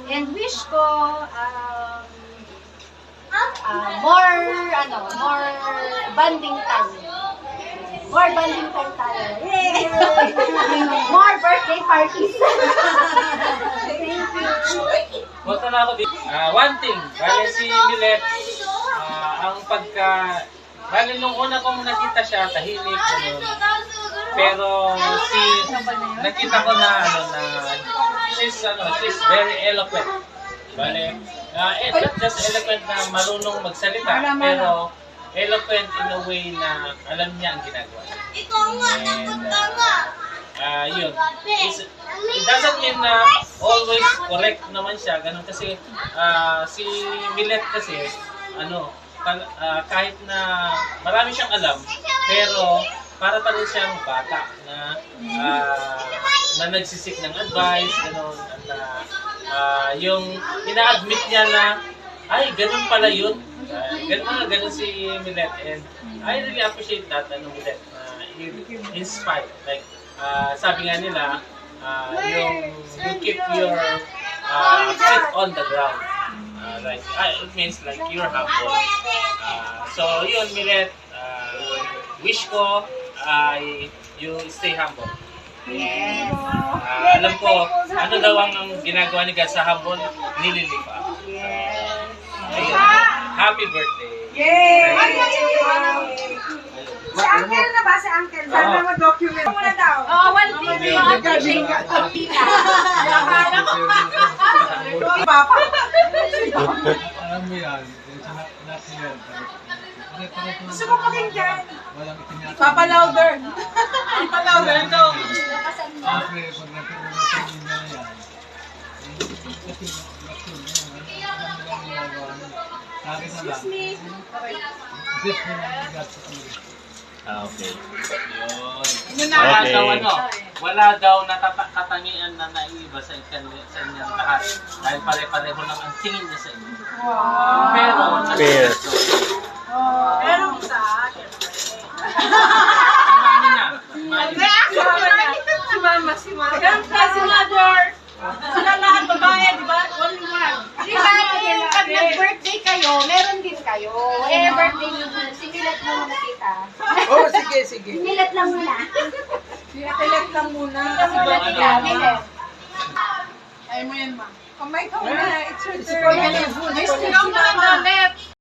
And wish ko, more bonding time. More bonding time tayo. Yay! More birthday parties. Thank you. Bota na ako dito. One thing, bale si Milet, ang bale nung una kong nakita siya, tahimik, ano, pero nakita ko na, she's very eloquent. Bale, not just eloquent na marunong magsalita, pero eloquent in a way na alam niya ang ginagawa. And, yun. It doesn't mean na always correct naman siya, ganun kasi si Milet kasi, kahit na marami siyang alam, pero para pa rin siyang bata na nagsisik ng advice, gano'n, at yung ina-admit niya na, ay, ganun pala yun. Ganun si Milet, and I really appreciate that, Milet, inspired. Like, sabi nga nila, you keep your feet on the ground. It means like you're humble. So yun, Milet, wish ko you stay humble. Yes. Alam ko, ano daw ang ginagawa ni God sa humble, nililipa. Yes. Ayun. Happy birthday. Yay! Si Uncle na ba? Si Uncle? Sana mag-document mo na daw. One thing, appreciate ko, tita. Papa. Alam mo yan, Gusto mo pakinggan? walang itinatawag. Papa louder. Papa louder to. Siyempre, pag nakikita mo na yan, kasi reaction mo, alam mo lang ginagawa mo. Sa akin na lang, just mo na igat sa kanila. Okay. Yun. Wala daw katangian na naiiba sa inyong lahat. Dahil pare-pareho lang ang tingin niya sa inyo. Pero, Pero sa akin. Si Mama. Si Mother. Sila lahat babae, di ba? Only one. Di ba, pag nag-birthday kayo, meron din kayo. Birthday niyo muna. Similat mo muna, tita. Oh, sige. Similat lang muna. Siya lang muna. Similat tita. Milet. Ay mo yan, ma. Kamay ka muna. It's your turn. Ikaw muna, Net.